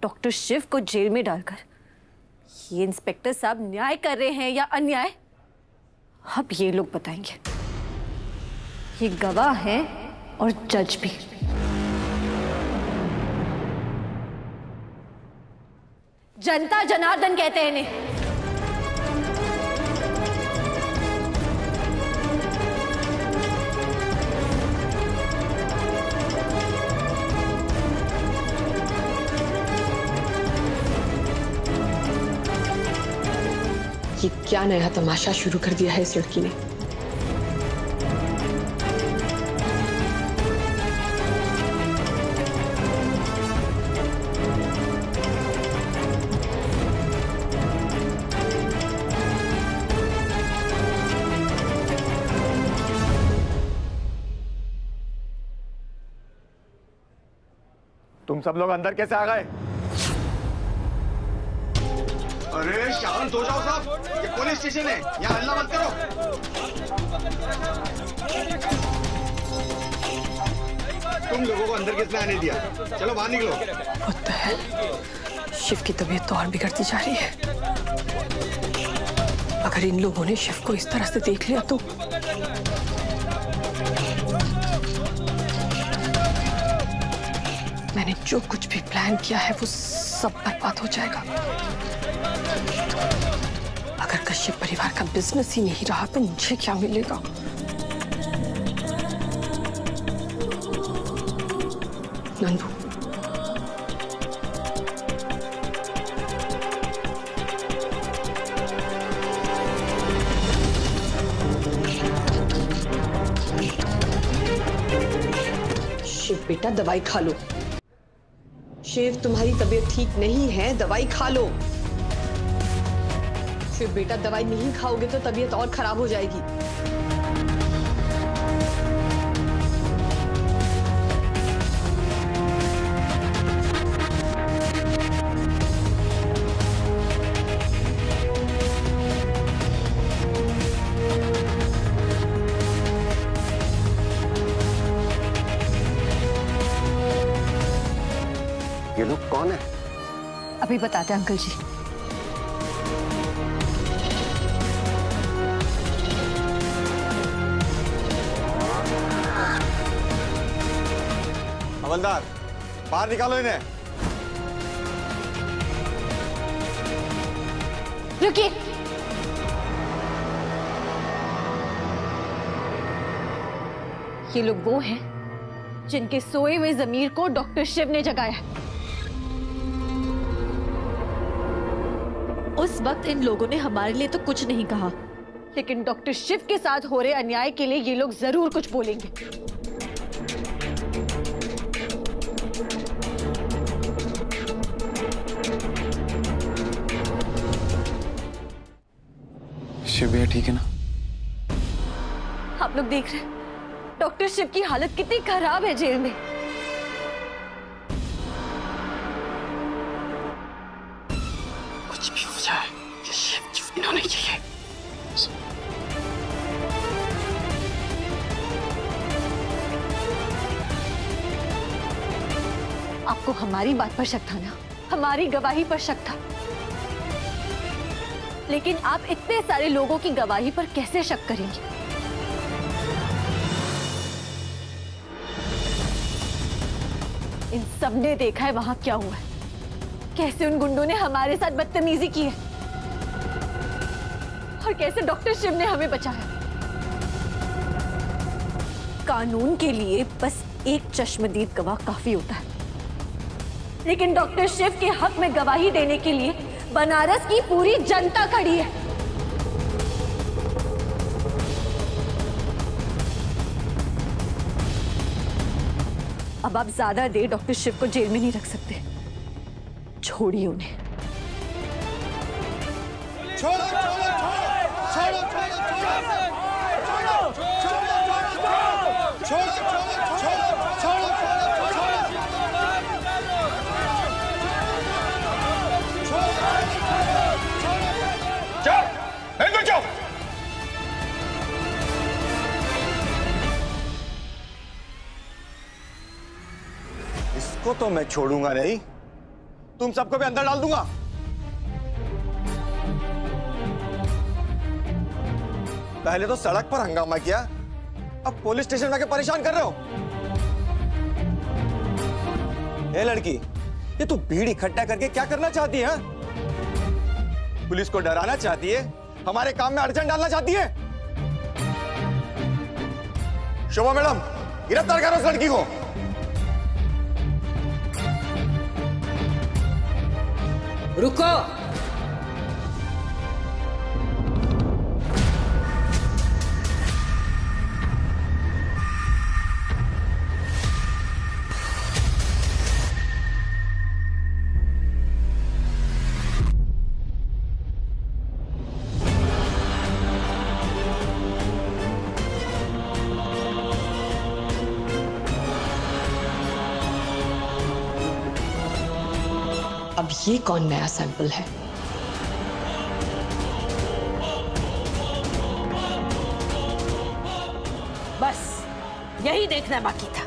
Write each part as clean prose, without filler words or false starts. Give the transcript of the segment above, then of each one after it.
Doctor Shiv को jail में डालकर ये इंस्पेक्टर साहब न्याय कर रहे हैं या अन्याय, अब ये लोग बताएंगे। ये गवाह हैं और जज भी। जनता जनार्दन कहते हैं इन्हें। ये क्या नया तमाशा शुरू कर दिया है इस लड़की ने। तुम सब लोग अंदर कैसे आ गए? अरे शांत हो जाओ साहब, ये पुलिस स्टेशन है, यहाँ हल्ला मत करो। तुम लोगों को अंदर किसने आने दिया? चलो बाहर निकलो। What the hell? शिव की तबीयत तो और बिगड़ती जा रही है। अगर इन लोगों ने शिव को इस तरह से देख लिया तो मैंने जो कुछ भी प्लान किया है वो सब बर्बाद हो जाएगा। अगर कश्यप परिवार का बिजनेस ही नहीं रहा तो मुझे क्या मिलेगा? नंदू, शिव बेटा दवाई खा लो। शिव तुम्हारी तबीयत ठीक नहीं है, दवाई खा लो। शिव बेटा दवाई नहीं खाओगे तो तबीयत और खराब हो जाएगी। ये लोग कौन है? अभी बताते हैं अंकल जी। हवलदार, बाहर निकालो इन्हें। रुकिए। ये लोग वो हैं जिनके सोए हुए जमीर को डॉक्टर शिव ने जगाया। उस वक्त इन लोगों ने हमारे लिए तो कुछ नहीं कहा, लेकिन डॉक्टर शिव के साथ हो रहे अन्याय के लिए ये लोग जरूर कुछ बोलेंगे। शिव भैया ठीक है ना? आप लोग देख रहे हैं डॉक्टर शिव की हालत कितनी खराब है जेल में। कुछ भी हो जाए ये शिव जीना नहीं चाहिए। आपको हमारी बात पर शक था ना, हमारी गवाही पर शक था, लेकिन आप इतने सारे लोगों की गवाही पर कैसे शक करेंगे? इन सबने देखा है वहां क्या हुआ है, कैसे उन गुंडों ने हमारे साथ बदतमीजी की है और कैसे डॉक्टर शिव ने हमें बचाया। कानून के लिए बस एक चश्मदीद गवाह काफी होता है, लेकिन डॉक्टर शिव के हक में गवाही देने के लिए बनारस की पूरी जनता खड़ी है। अब आप ज्यादा देर डॉक्टर शिव को जेल में नहीं रख सकते, छोड़िए उन्हें। इसको तो मैं छोड़ूंगा नहीं। तुम सबको भी अंदर डाल दूंगा। पहले तो सड़क पर हंगामा किया, अब पुलिस स्टेशन में आके परेशान कर रहे हो। ए लड़की, ये तू भीड़ इकट्ठा करके क्या करना चाहती है? पुलिस को डराना चाहती है, हमारे काम में अड़चन डालना चाहती है। शोभा मैडम, गिरफ्तार करो उस लड़की को। रुको। अब ये कौन नया सैंपल है? बस यही देखना बाकी था।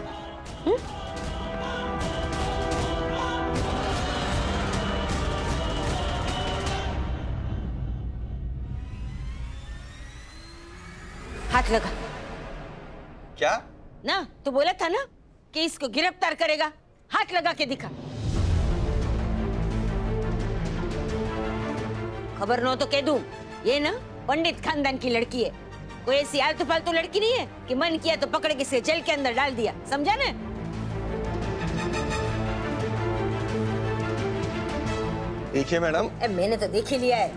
हाथ लगा। क्या? ना तो बोला था ना कि इसको गिरफ्तार करेगा, हाथ लगा के दिखा। खबर न हो तो कह दूं, ये ना पंडित खानदान की लड़की है। कोई ऐसी आलतू फालतू लड़की नहीं है कि मन किया तो पकड़ के इसे जेल के अंदर डाल दिया, समझा ना? देखिए मैडम, मैंने तो देख ही लिया है।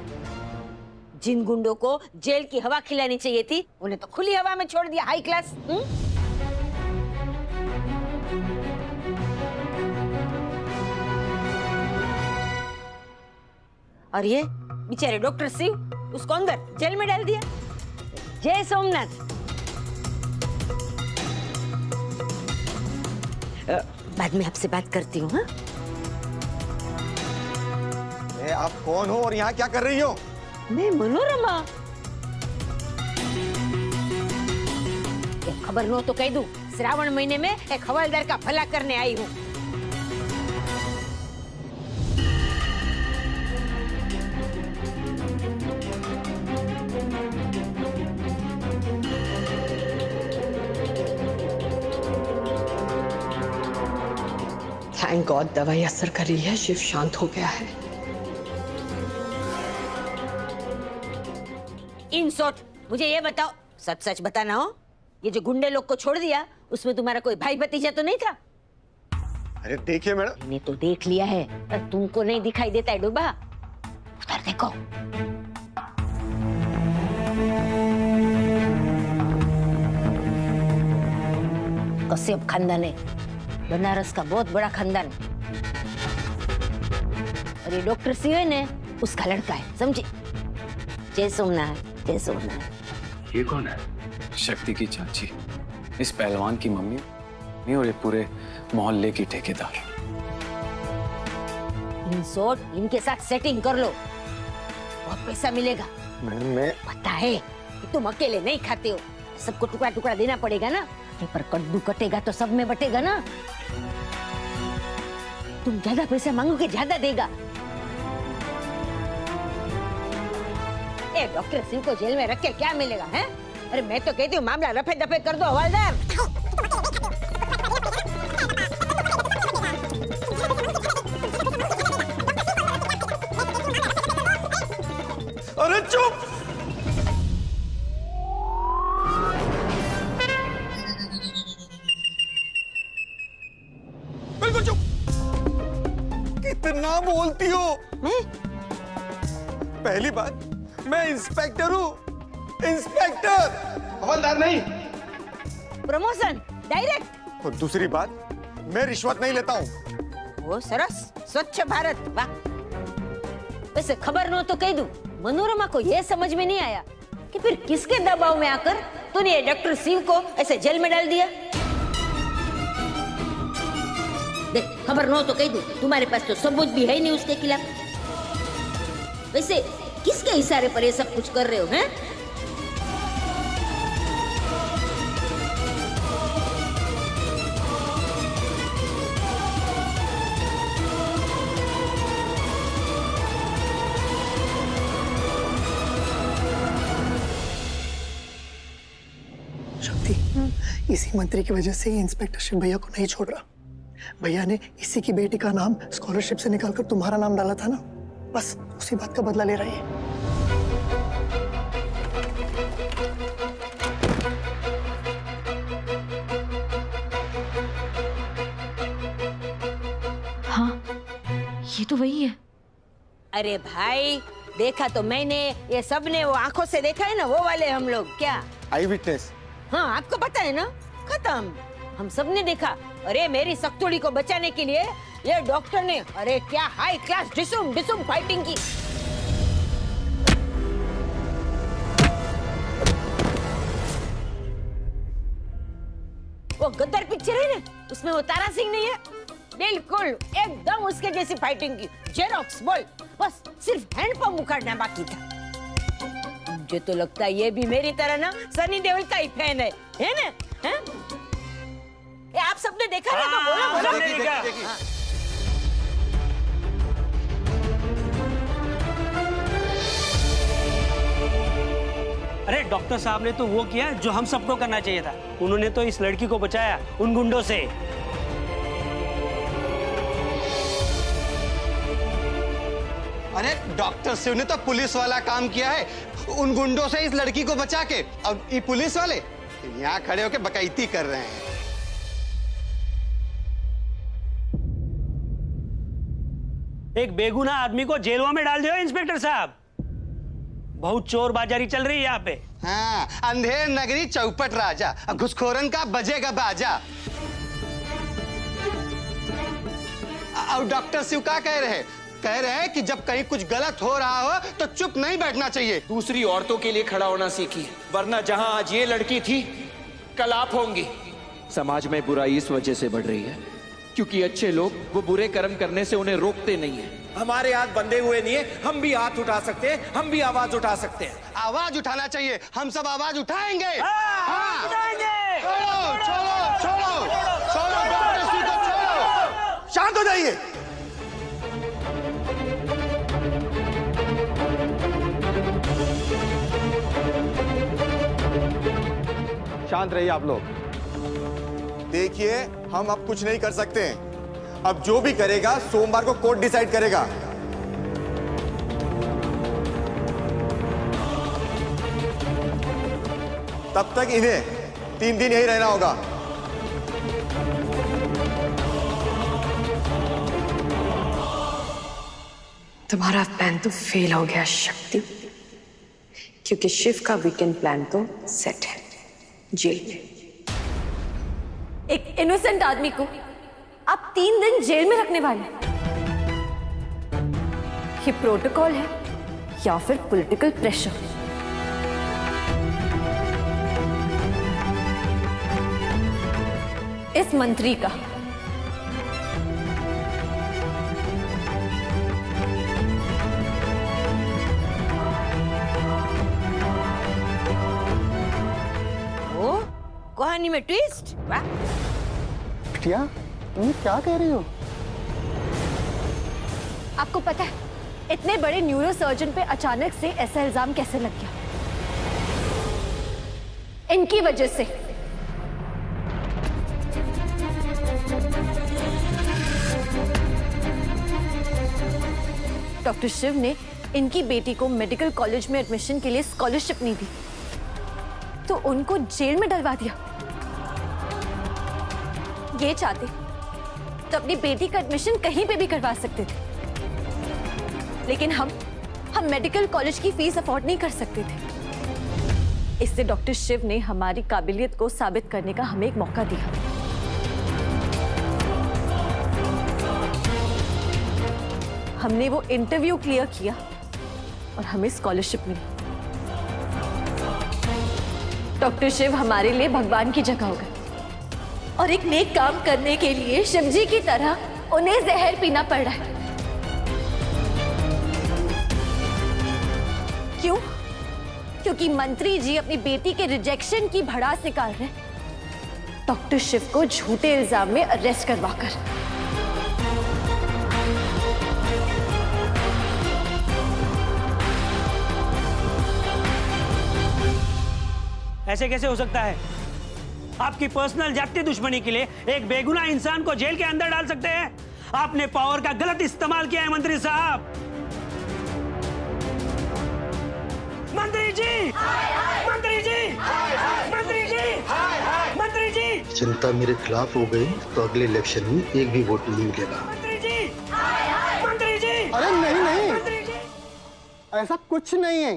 जिन गुंडों को जेल की हवा खिलानी चाहिए थी, उन्हें तो खुली हवा में छोड़ दिया, हाई क्लास। और ये बेचारे डॉक्टर शिव, उसको अंदर जेल में डाल दिया। जय सोमनाथ। बाद में आपसे बात करती हूँ। हाँ, आप कौन हो और यहाँ क्या कर रही हो? मैं मनोरमा। एक खबर न हो तो कह दूं, श्रावण महीने में एक हवलदार का भला करने आई हूँ। थैंक गॉड दवाई असर कर रही है, शिव शांत हो गया है। इन शॉर्ट मुझे ये बताओ, सच सच बताना हो, ये जो गुंडे लोग को छोड़ दिया उसमें तुम्हारा कोई भाई भतीजा तो नहीं था? अरे देखिए मैडम, मैंने तो देख लिया है, पर तुमको नहीं दिखाई देता है डूबा। उधर देखो। कश्यप खानदान है, बनारस का बहुत बड़ा खानदान। और ये डॉक्टर शिव है ने, उसका लड़का है, समझी? जय सोमनाथ, जय सोमनाथ। ये कौन है? शक्ति की चाची, इस पहलवान की मम्मी नहीं, और ये पूरे मोहल्ले की ठेकेदार। इन शॉर्ट इनके साथ सेटिंग कर लो, बहुत पैसा मिलेगा। मैडम मैं पता है कि तुम अकेले नहीं खाते हो, सबको टुकड़ा टुकड़ा देना पड़ेगा ना। पर कद्दू कटेगा तो सब में बटेगा ना। तुम ज्यादा पैसा मांगोगे, ज्यादा देगा। ए डॉक्टर सिंह को जेल में रख के क्या मिलेगा, हैं? अरे मैं तो कहती हूँ मामला रफे दफे कर दो हवलदार। अरे चुप! बिल्कुल चुप! कितना बोलती हो? पहली बात, मैं इंस्पेक्टर हूँ, इंस्पेक्टर, हवलदार नहीं। Promotion direct. और दूसरी बात, मैं रिश्वत नहीं लेता हूँ। वो सरस, स्वच्छ भारत, वाह। वैसे खबर न हो तो कह दूं, मनोरमा को यह समझ में नहीं आया कि फिर किसके दबाव में आकर तूने डॉक्टर शिव को ऐसे जेल में डाल दिया। देख, खबर न हो तो कह दूं, तुम्हारे पास तो सबूत भी है नहीं उसके खिलाफ। वैसे किसके इशारे पर ये सब कुछ कर रहे हो, हैं? इसी मंत्री की वजह से ही इंस्पेक्टर शिव भैया को नहीं छोड़ रहा। भैया ने इसी की बेटी का नाम स्कॉलरशिप से निकालकर तुम्हारा नाम डाला था ना, बस उसी बात का बदला ले रही है। हाँ, ये तो वही है। अरे भाई, देखा तो मैंने, ये सब ने वो आंखों से देखा है ना, वो वाले हम लोग। क्या आई विटनेस? हाँ, आपको पता है ना, खत्म, हम सब ने देखा। अरे मेरी सख्तुड़ी को बचाने के लिए ये डॉक्टर ने, अरे क्या हाई क्लास डिसुम डिसुम फाइटिंग की। वो गद्दार पिक्चर है ना, उसमें वो तारा सिंह नहीं है, बिल्कुल एकदम उसके जैसी फाइटिंग की। जेरोक्स बोल, बस सिर्फ हैंडपंप उखाड़ना बाकी था। मुझे तो लगता है ये भी मेरी तरह ना सनी देओल का ही फैन है ना? हैं? ये आप सबने देखा ना, तो बोलो बोलो। देखिए। अरे डॉक्टर साहब ने तो वो किया जो हम सबको करना चाहिए था। उन्होंने तो इस लड़की को बचाया उन गुंडों से। अरे डॉक्टर शिव ने तो पुलिस वाला काम किया है, उन गुंडों से इस लड़की को बचा के। अब ये पुलिस वाले यहाँ खड़े होके बकैती कर रहे हैं। एक बेगुनाह आदमी को जेलवा में डाल दिया इंस्पेक्टर साहब। बहुत चोर बाजारी चल रही है यहाँ पे। हाँ, अंधेर नगरी चौपट राजा, अब घुसखोरन का बजेगा बाजा। और डॉक्टर शिव क्या कह रहे हैं कि जब कहीं कुछ गलत हो रहा हो तो चुप नहीं बैठना चाहिए। दूसरी औरतों के लिए खड़ा होना सीखिए, वरना जहां आज ये लड़की थी, कल आप होंगी। समाज में बुराई इस वजह से बढ़ रही है क्योंकि अच्छे लोग वो बुरे कर्म करने से उन्हें रोकते नहीं है। हमारे हाथ बंधे हुए नहीं है, हम भी हाथ उठा सकते हैं, हम भी आवाज उठा सकते हैं। आवाज उठाना चाहिए, हम सब आवाज उठाएंगे। हाँ, उठाएंगे। छोड़ो डॉक्टर शिव को छोड़ो। शांत हो जाइए। शांत रहिए आप लोग। देखिए, हम अब कुछ नहीं कर सकते हैं। अब जो भी करेगा सोमवार को कोर्ट डिसाइड करेगा। तब तक इन्हें 3 दिन यहीं रहना होगा। तुम्हारा प्लान तो फेल हो गया शक्ति, क्योंकि शिव का वीकेंड प्लान तो सेट है, जेल में। एक इनोसेंट आदमी को आप 3 दिन जेल में रखने वाले? ये प्रोटोकॉल है या फिर पॉलिटिकल प्रेशर? इस मंत्री का कहानी में ट्विस्ट। वाह, बिटिया तुम क्या कह रही हो? आपको पता है इतने बड़े न्यूरो सर्जन पे अचानक से ऐसा इल्जाम कैसे लग गया? इनकी वजह से। डॉक्टर शिव ने इनकी बेटी को मेडिकल कॉलेज में एडमिशन के लिए स्कॉलरशिप नहीं दी, तो उनको जेल में डलवा दिया। ये चाहते तो अपनी बेटी का एडमिशन कहीं पे भी करवा सकते थे, लेकिन हम मेडिकल कॉलेज की फीस अफोर्ड नहीं कर सकते थे। इससे डॉक्टर शिव ने हमारी काबिलियत को साबित करने का हमें एक मौका दिया। हमने वो इंटरव्यू क्लियर किया और हमें स्कॉलरशिप मिली। डॉक्टर शिव हमारे लिए भगवान की जगह हो गए और एक नेक काम करने के लिए शिवजी की तरह उन्हें जहर पीना पड़ रहा है। क्यों? क्योंकि मंत्री जी अपनी बेटी के रिजेक्शन की भड़ास निकाल रहे हैं डॉक्टर शिव को झूठे इल्जाम में अरेस्ट करवाकर। ऐसे कैसे हो सकता है? आपकी पर्सनल जाति दुश्मनी के लिए एक बेगुनाह इंसान को जेल के अंदर डाल सकते हैं? आपने पावर का गलत इस्तेमाल किया है मंत्री साहब। मंत्री जी, मंत्री जी, मंत्री जी, मंत्री जी। जनता मेरे खिलाफ हो गई तो अगले इलेक्शन में एक भी वोट नहीं मिलेगा। मंत्री जी, मंत्री जी। अरे नहीं नहीं, ऐसा कुछ नहीं है।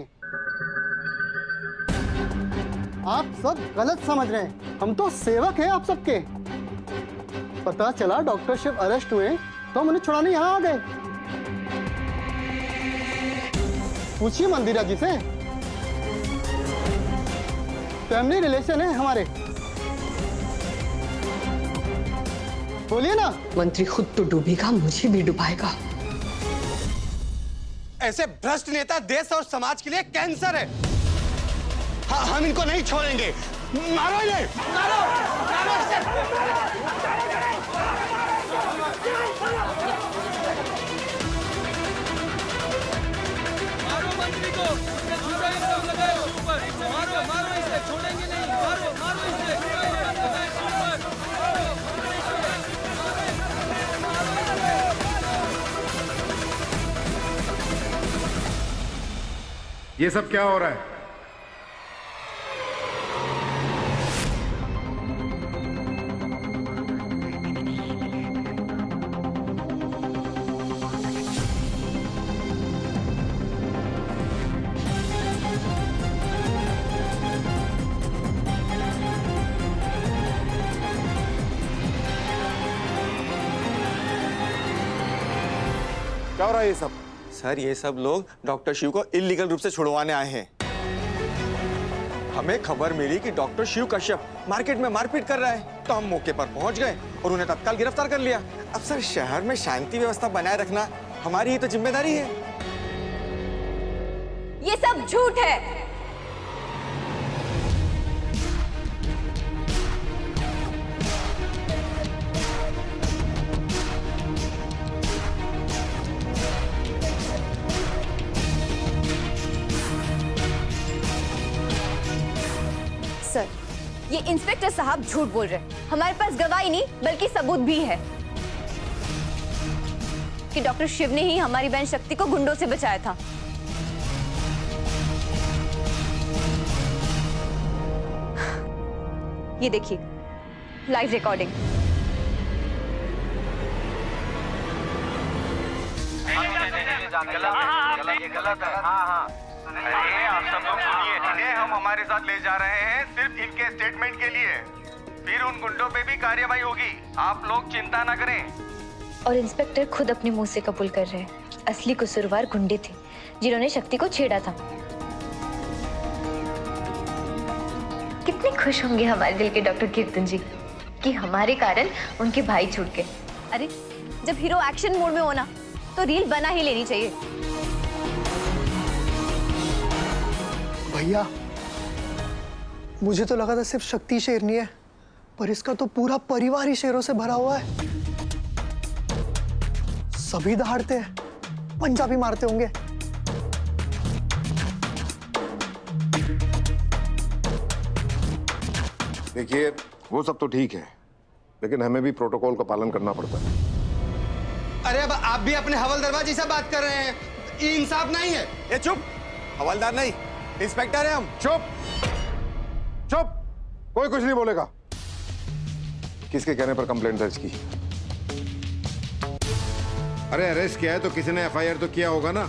आप सब गलत समझ रहे हैं। हम तो सेवक हैं आप सबके। पता चला डॉक्टर शिव अरेस्ट हुए तो हम उन्हें छुड़ाने यहाँ आ गए। पूछिए मंदिरा जी से, फैमिली रिलेशन है हमारे। बोलिए ना। मंत्री खुद तो डूबेगा, मुझे भी डुबाएगा। ऐसे भ्रष्ट नेता देश और समाज के लिए कैंसर है। हाँ, हम इनको नहीं छोड़ेंगे। मारो इन्हें, मारो, मारो मंत्री को, मारो मारो इसे, छोड़ेंगे नहीं। मारो मारो इसे, ये सब क्या हो रहा है? क्या हो रहा है ये सब? सर, ये सब लोग डॉक्टर शिव को इलीगल रूप से छुड़वाने आए हैं। हमें खबर मिली कि डॉक्टर शिव कश्यप मार्केट में मारपीट कर रहा है, तो हम मौके पर पहुंच गए और उन्हें तत्काल गिरफ्तार कर लिया। अब सर, शहर में शांति व्यवस्था बनाए रखना हमारी ही तो जिम्मेदारी है। ये सब झूठ है। सर, ये इंस्पेक्टर साहब झूठ बोल रहे हैं। हमारे पास गवाही नहीं बल्कि सबूत भी है कि डॉक्टर शिव ने ही हमारी बहन शक्ति को गुंडों से बचाया था। ये देखिए, लाइव रिकॉर्डिंग। गलत है। हाँ। अरे आप सब लोग सुनिए, इन्हें हम हमारे साथ ले जा रहे हैं सिर्फ इनके स्टेटमेंट के लिए। फिर उन गुंडों पे भी कार्रवाई होगी, आप लोग चिंता ना करें। और इंस्पेक्टर खुद अपने मुंह से कबूल कर रहे हैं, असली कसूरवार गुंडे थे जिन्होंने शक्ति को छेड़ा था। कितने खुश होंगे हमारे दिल के डॉक्टर कीर्तन जी कि हमारे कारण उनके भाई छूट गए। अरे, जब हीरो एक्शन मोड में हो ना, तो रील बना ही लेनी चाहिए। भैया, मुझे तो लगा था सिर्फ शक्ति शेरनी है, पर इसका तो पूरा परिवार ही शेरों से भरा हुआ है। सभी दहाड़ते हैं, पंजाबी मारते होंगे। देखिए, वो सब तो ठीक है, लेकिन हमें भी प्रोटोकॉल का पालन करना पड़ता है। अरे अब आप भी अपने हवलदार जैसा बात कर रहे हैं, ये इंसाफ नहीं है। ये चुप, हवलदार नहीं, इंस्पेक्टर है हम। चुप चुप, कोई कुछ नहीं बोलेगा। किसके कहने पर कंप्लेंट दर्ज की? अरे अरेस्ट किया है तो किसी ने एफआईआर तो किया होगा ना,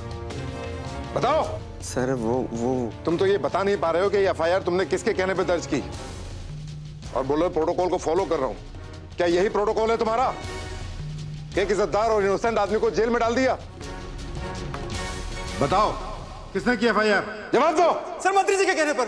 बताओ। सर वो तुम तो ये बता नहीं पा रहे हो कि ये एफआईआर तुमने किसके कहने पर दर्ज की, और बोलो प्रोटोकॉल को फॉलो कर रहा हूं। क्या यही प्रोटोकॉल है तुम्हारा? एक इज्जतदार और इनोसेंट आदमी को जेल में डाल दिया। बताओ, किसने की एफआईआर? जवाब दो। सर, मंत्री जी के कहने पर।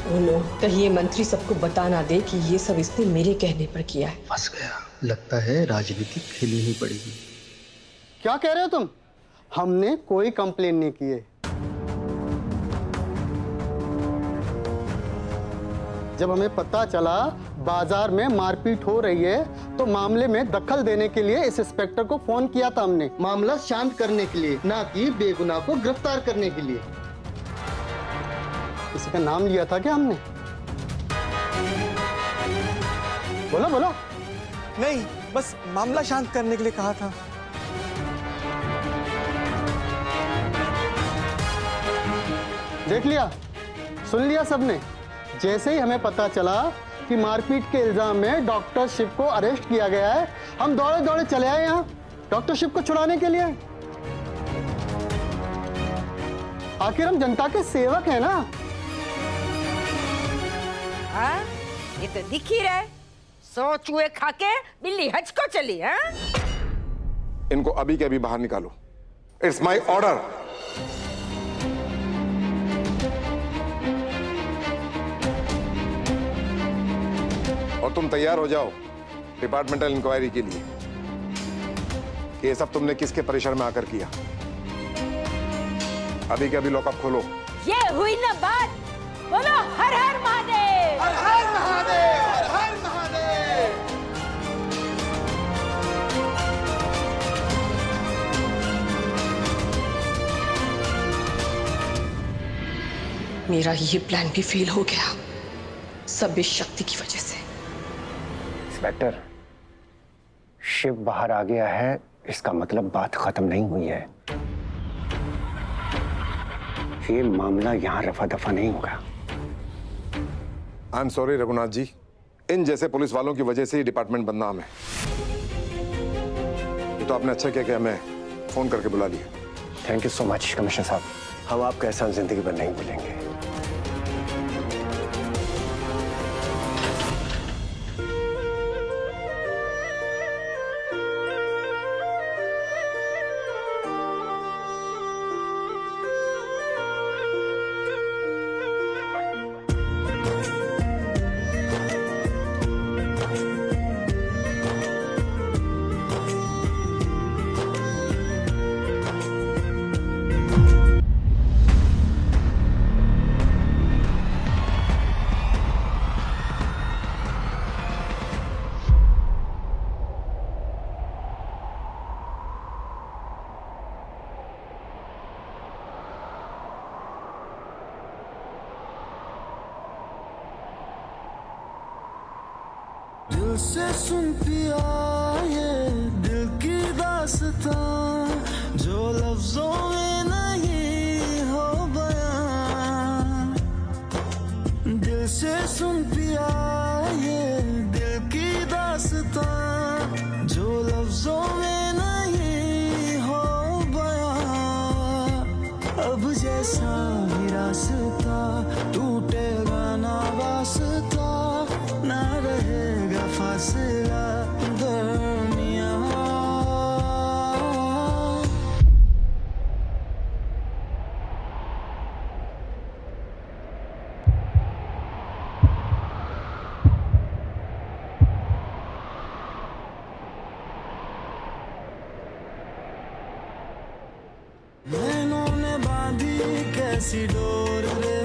बोलो, कहीं ये मंत्री सबको बता ना दे कि ये सब इसने मेरे कहने पर किया है। फंस गया, लगता है राजनीति खेलनी ही पड़ेगी। क्या कह रहे हो तुम? हमने कोई कंप्लेन नहीं की है। जब हमें पता चला बाजार में मारपीट हो रही है तो मामले में दखल देने के लिए इस इंस्पेक्टर को फोन किया था हमने, मामला शांत करने के लिए, ना कि बेगुनाह को गिरफ्तार करने के लिए। किसी का नाम लिया था क्या हमने? बोलो बोलो। नहीं, बस मामला शांत करने के लिए कहा था। देख लिया, सुन लिया सबने। जैसे ही हमें पता चला कि मारपीट के इल्जाम में डॉक्टर शिव को अरेस्ट किया गया है, हम दौड़े दौड़े चले आए यहाँ डॉक्टर शिव को छुड़ाने के लिए। आखिर हम जनता के सेवक हैं ना। हाँ, ये तो दिख ही रहा है। 100 चूहे खा के बिल्ली हज को चली। हाँ, इनको अभी के अभी बाहर निकालो। It's my order. और तुम तैयार हो जाओ डिपार्टमेंटल इंक्वायरी के लिए कि ये सब तुमने किसके प्रेशर में आकर किया। अभी के अभी लॉकअप खोलो। ये हुई ना बात। बोलो हर हर महादेव, हर हर महादेव, हर हर महादेव। मेरा ये प्लान भी फेल हो गया, सब इस शक्ति की वजह से। इंस्पेक्टर, शिव बाहर आ गया है, इसका मतलब बात खत्म नहीं हुई है। ये मामला यहां रफा दफा नहीं होगा। I am sorry Raghunath ji, इन जैसे पुलिस वालों की वजह से ही डिपार्टमेंट बदनाम है। ये तो आपने अच्छा किया कि हमें फोन करके बुला लिया। Thank you so much commissioner साहब, हम आपका एहसान जिंदगी भर नहीं भूलेंगे। दिल से सुन पिया ये दिल की दास्तां, जो लफ्जों में नहीं हो बयां। दिल से सुन पिया ये दिल की दास्तां, जो लफ्जों में नहीं हो बयां। अब जैसा ही रास्ता टूटेगा ना वास्ता, ना रहेगा फासला दरमियां। नैनों ने बांधी कैसी डोर रे,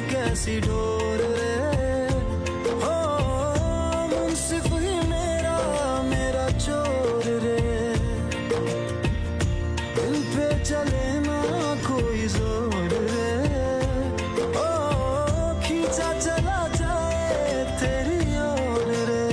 कैसी डोर रे, हो मुंसिफ ही मेरा मेरा चोर रे। दिल पे चले ना कोई जोर रे, ओ खींचा चला जाए तेरी ओर रे।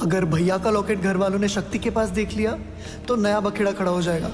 अगर भैया का लॉकेट घर वालों ने शक्ति के पास देख लिया तो नया बखेड़ा खड़ा हो जाएगा।